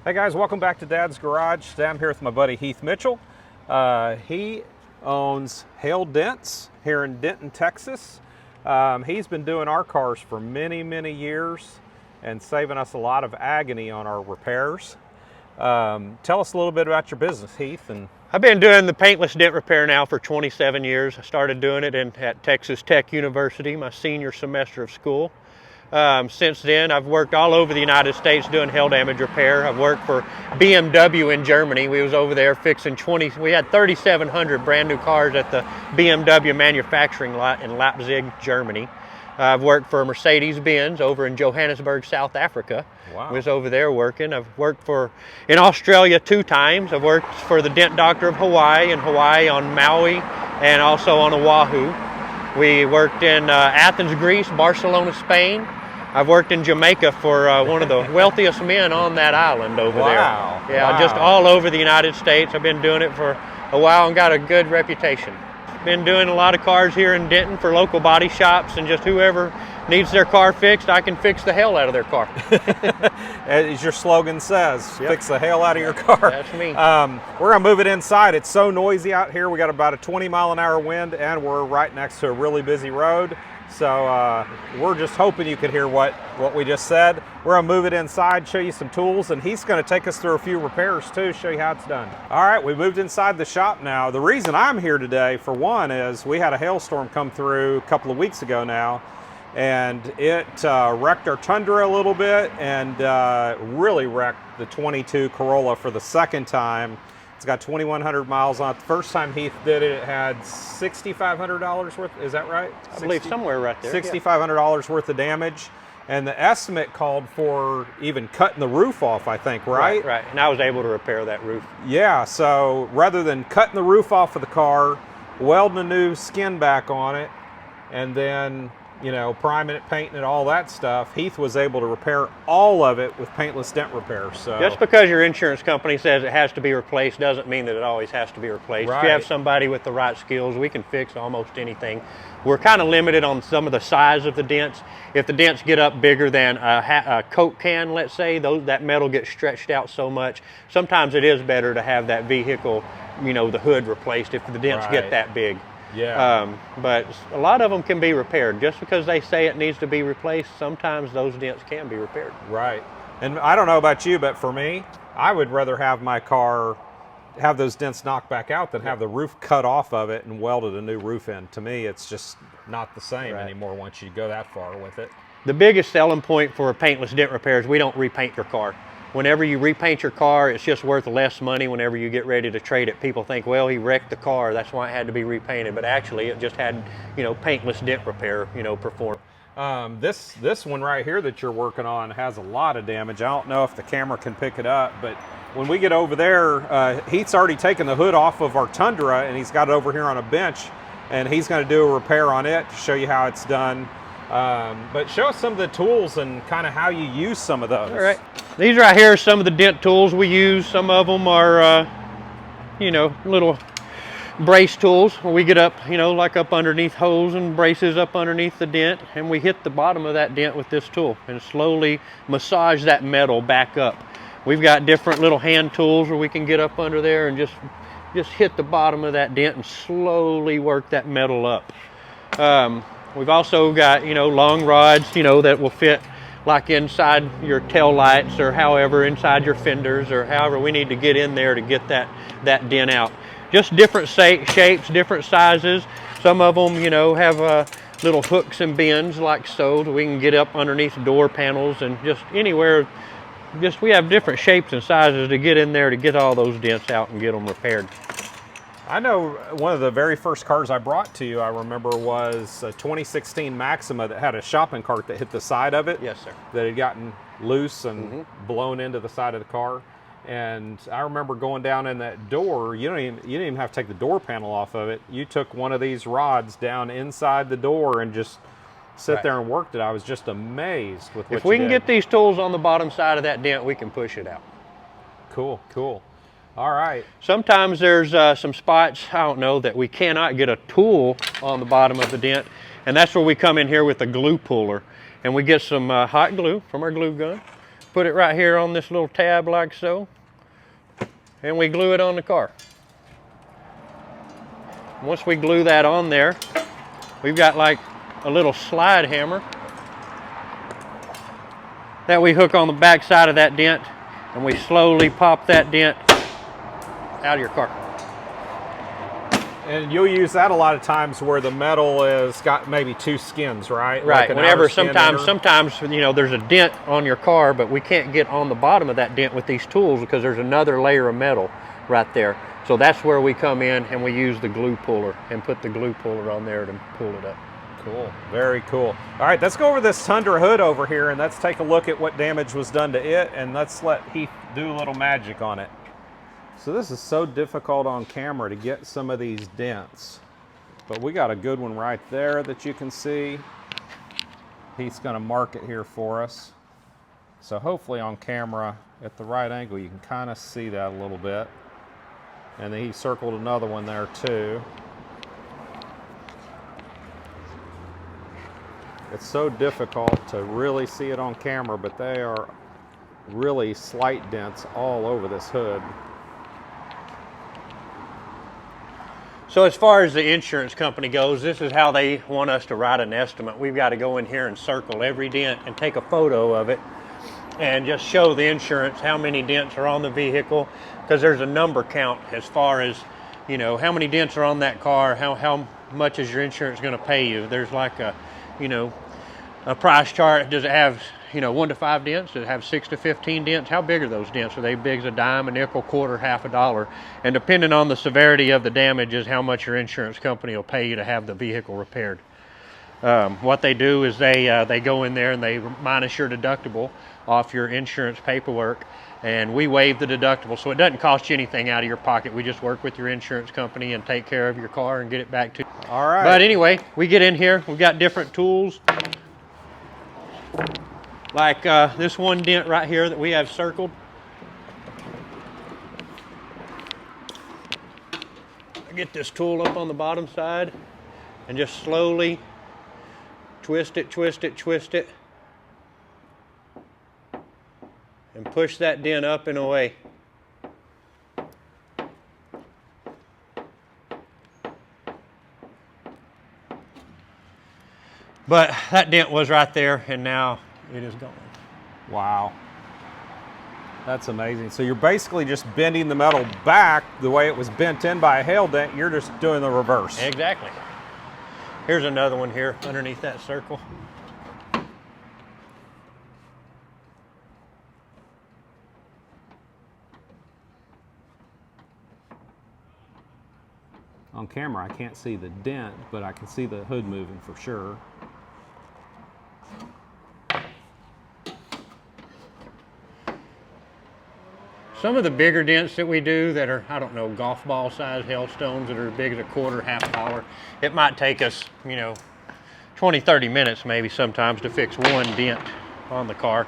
Hey guys, welcome back to Dad's Garage. Today I'm here with my buddy Heath Mitchell. He owns Hale Dents here in Denton, Texas. He's been doing our cars for many years and saving us a lot of agony on our repairs. Tell us a little bit about your business, Heath. I've been doing the paintless dent repair now for 27 years. I started doing it at Texas Tech University, my senior semester of school. Since then, I've worked all over the United States doing hail damage repair. I've worked for BMW in Germany. We was over there fixing we had 3,700 brand new cars at the BMW manufacturing lot in Leipzig, Germany. I've worked for Mercedes-Benz over in Johannesburg, South Africa. Wow. Was over there working. I've worked in Australia 2 times. I've worked for the Dent Doctor of Hawaii on Maui and also on Oahu. We worked in Athens, Greece, Barcelona, Spain. I've worked in Jamaica for one of the wealthiest men on that island over there. Yeah, just all over the United States. I've been doing it for a while and got a good reputation. Been doing a lot of cars here in Denton for local body shops, and just whoever needs their car fixed, I can fix the hell out of their car. As your slogan says, yep. Fix the hell out of your car. That's me. We're gonna move it inside. It's so noisy out here. We got about a 20-mile-an-hour wind, and we're right next to a really busy road. So we're just hoping you could hear what we just said. We're gonna move it inside, show you some tools, and he's gonna take us through a few repairs too, show you how it's done. All right, we moved inside the shop now. The reason I'm here today, for one, is we had a hailstorm come through a couple of weeks ago now, and it wrecked our Tundra a little bit and really wrecked the 22 Corolla for the second time. It's got 2,100 miles on it. The first time Heath did it, it had $6,500 worth, is that right? I believe somewhere right there. $6,500 worth of damage. And the estimate called for even cutting the roof off, I think, right? Right, and I was able to repair that roof. Yeah, so rather than cutting the roof off of the car, welding a new skin back on it, and then, you know, priming it, painting it, all that stuff, Heath was able to repair all of it with paintless dent repair. So just because your insurance company says it has to be replaced doesn't mean that it always has to be replaced. Right. If you have somebody with the right skills, we can fix almost anything. We're kind of limited on some of the size of the dents. If the dents get up bigger than a Coke can, let's say, that metal gets stretched out so much, sometimes it is better to have that vehicle, you know, the hood replaced if the dents get that big. Yeah. But a lot of them can be repaired. Just because they say it needs to be replaced, sometimes those dents can be repaired. Right. And I don't know about you, but for me, I would rather have my car have those dents knocked back out than have the roof cut off of it and welded a new roof in. To me, it's just not the same anymore once you go that far with it. The biggest selling point for a paintless dent repair is we don't repaint your car. Whenever you repaint your car, it's just worth less money whenever you get ready to trade it. People think, well, he wrecked the car, that's why it had to be repainted. But actually, it just had, you know, paintless dent repair, you know, performed. This one right here that you're working on has a lot of damage. I don't know if the camera can pick it up, but when we get over there, Heath's already taken the hood off of our Tundra, and he's got it over here on a bench, and he's going to do a repair on it to show you how it's done. But show us some of the tools and kind of how you use some of those. All right. These right here are some of the dent tools we use. Some of them are, you know, little brace tools where we get up, you know, like up underneath holes and braces up underneath the dent, and we hit the bottom of that dent with this tool and slowly massage that metal back up. We've got different little hand tools where we can get up under there and just hit the bottom of that dent and slowly work that metal up. We've also got, you know, long rods, you know, that will fit like inside your tail lights or however inside your fenders or however we need to get in there to get that dent out. Just different shapes, different sizes. Some of them, you know, have little hooks and bends like so we can get up underneath door panels and just anywhere. Just we have different shapes and sizes to get in there to get all those dents out and get them repaired. I know one of the very first cars I brought to you, I remember, was a 2016 Maxima that had a shopping cart that hit the side of it. Yes, sir. That had gotten loose and blown into the side of the car. And I remember going down in that door, you didn't even have to take the door panel off of it. You took one of these rods down inside the door and just sit there and worked it. I was just amazed with what you did. If we can get these tools on the bottom side of that dent, we can push it out. Cool, cool. All right. Sometimes there's some spots, I don't know, that we cannot get a tool on the bottom of the dent, and that's where we come in here with a glue puller. And we get some hot glue from our glue gun. put it right here on this little tab like so, and we glue it on the car. Once we glue that on there, we've got like a little slide hammer that we hook on the back side of that dent, and we slowly pop that dent out of your car. And you'll use that a lot of times where the metal has got maybe two skins, right? Right. Like Whenever sometimes you know there's a dent on your car, but we can't get on the bottom of that dent with these tools because there's another layer of metal right there. So that's where we come in and we use the glue puller and put the glue puller on there to pull it up. Cool, very cool. All right, let's go over this Tundra hood over here and let's take a look at what damage was done to it, and let's let Heath do a little magic on it. So this is so difficult on camera to get some of these dents, but we got a good one right there that you can see. Heath's gonna mark it here for us. So hopefully on camera at the right angle, you can kind of see that a little bit. And then he circled another one there too. It's so difficult to really see it on camera, but they are really slight dents all over this hood. So as far as the insurance company goes, this is how they want us to write an estimate. We've got to go in here and circle every dent and take a photo of it and just show the insurance how many dents are on the vehicle, because there's a number count as far as, you know, how many dents are on that car, how much is your insurance going to pay you. There's like a, you know, a price chart. Does it have, you know, 1 to 5 dents? Does it have 6 to 15 dents? How big are those dents? Are they big as a dime, a nickel, quarter, half a dollar? And depending on the severity of the damage is how much your insurance company will pay you to have the vehicle repaired. What they do is they go in there and they minus your deductible off your insurance paperwork, and we waive the deductible, so it doesn't cost you anything out of your pocket. We just work with your insurance company and take care of your car and get it back to you. All right. But anyway, we get in here, we've got different tools. Like this one dent right here that we have circled. I get this tool up on the bottom side and just slowly twist it, twist it, twist it, and push that dent up and away. But that dent was right there, and now it is gone. Wow. That's amazing. So you're basically just bending the metal back the way it was bent in by a hail dent. You're just doing the reverse. Exactly. Here's another one here underneath that circle. On camera, I can't see the dent, but I can see the hood moving for sure. Some of the bigger dents that we do that are, I don't know, golf ball size hailstones that are as big as a quarter, half a dollar, it might take us, you know, 20, 30 minutes maybe sometimes to fix one dent on the car.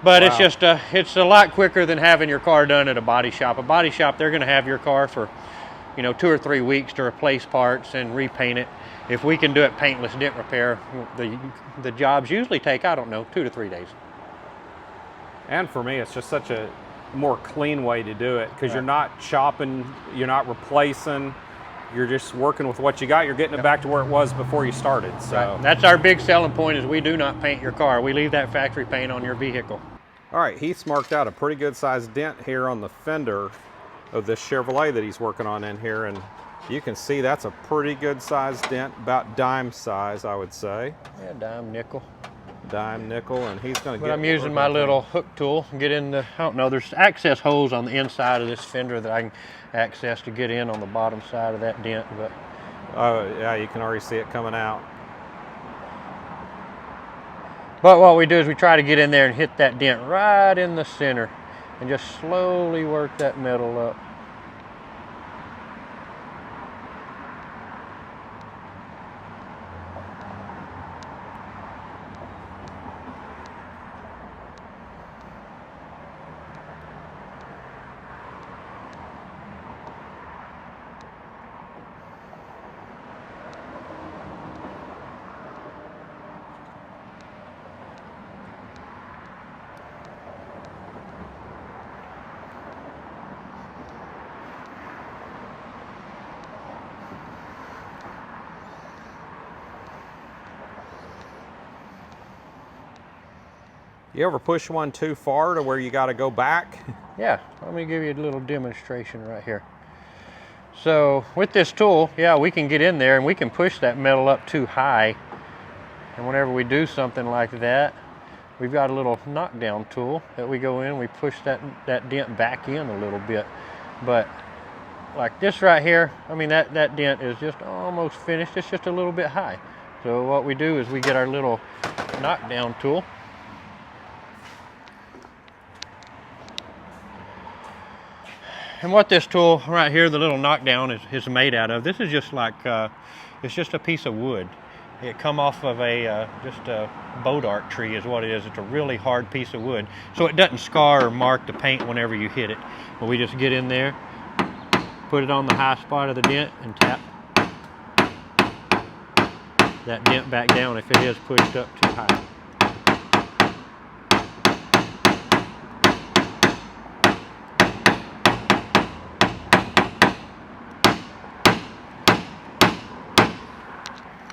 But wow, it's just, it's a lot quicker than having your car done at a body shop. A body shop, they're gonna have your car for, you know, 2 or 3 weeks to replace parts and repaint it. If we can do it paintless dent repair, the jobs usually take, I don't know, 2 to 3 days. And for me, it's just such a more clean way to do it, because right, you're not chopping, you're not replacing, you're just working with what you got. You're getting it back to where it was before you started. So right, that's our big selling point, is we do not paint your car. We leave that factory paint on your vehicle. All right, Heath's marked out a pretty good sized dent here on the fender of this Chevrolet that he's working on in here, and you can see that's a pretty good sized dent, about dime size, I would say. Yeah, dime, nickel. Dime, nickel, and he's going to get... But I'm using my little hook tool, get in the, I don't know, there's access holes on the inside of this fender that I can access to get in on the bottom side of that dent. But oh yeah, you can already see it coming out. But what we do is we try to get in there and hit that dent right in the center and just slowly work that metal up. You ever push one too far to where you got to go back? Yeah, let me give you a little demonstration right here. So with this tool, yeah, we can get in there and we can push that metal up too high. And whenever we do something like that, we've got a little knockdown tool that we go in, we push that dent back in a little bit. But like this right here, I mean, that dent is just almost finished. It's just a little bit high. So what we do is we get our little knockdown tool. And what this tool right here, the little knockdown, is made out of, this is just like, it's just a piece of wood. It come off of just a bodark tree is what it is. It's a really hard piece of wood. So it doesn't scar or mark the paint whenever you hit it. But we just get in there, put it on the high spot of the dent and tap that dent back down if it is pushed up too high.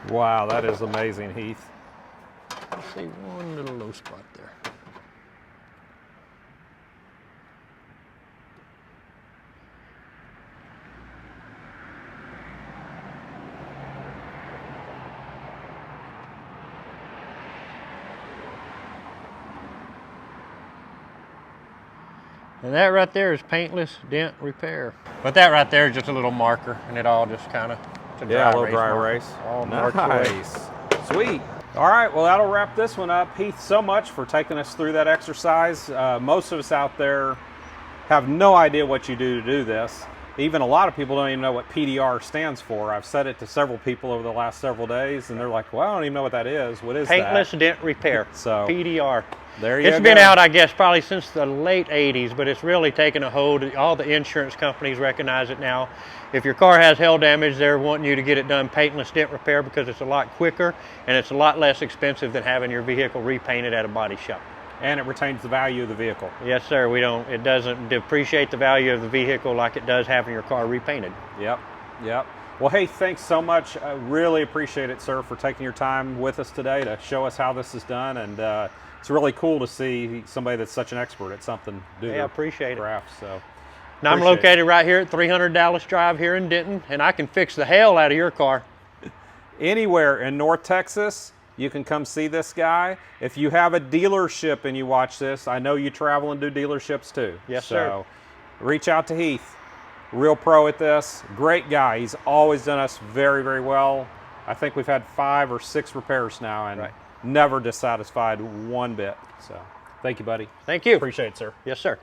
Wow, that is amazing, Heath. I see one little low spot there. And that right there is paintless dent repair. But that right there is just a little marker, and it all just kind of, yeah, a little dry erase. All nice. Sweet. All right, well, that'll wrap this one up. Heath, so much for taking us through that exercise. Most of us out there have no idea what you do to do this. Even a lot of people don't even know what PDR stands for. I've said it to several people over the last several days, and they're like, well, I don't even know what that is. What is that? Paintless Dent Repair, so PDR. There you go. It's been out, I guess, probably since the late 80s, but it's really taken a hold. All the insurance companies recognize it now. If your car has hail damage, they're wanting you to get it done paintless dent repair because it's a lot quicker and it's a lot less expensive than having your vehicle repainted at a body shop. And it retains the value of the vehicle. Yes, sir. It doesn't depreciate the value of the vehicle like it does having your car repainted. Yep, yep. Well, hey, thanks so much. I really appreciate it, sir, for taking your time with us today to show us how this is done. And it's really cool to see somebody that's such an expert at something. Yeah, I appreciate it. So. Now I'm located right here at 300 Dallas Drive here in Denton, and I can fix the hell out of your car. Anywhere in North Texas, you can come see this guy. If you have a dealership and you watch this, I know you travel and do dealerships too. Yes, sir. So reach out to Heath. Real pro at this. Great guy. He's always done us very, very well. I think we've had 5 or 6 repairs now and never dissatisfied one bit. So thank you, buddy. Thank you. Appreciate it, sir. Yes, sir.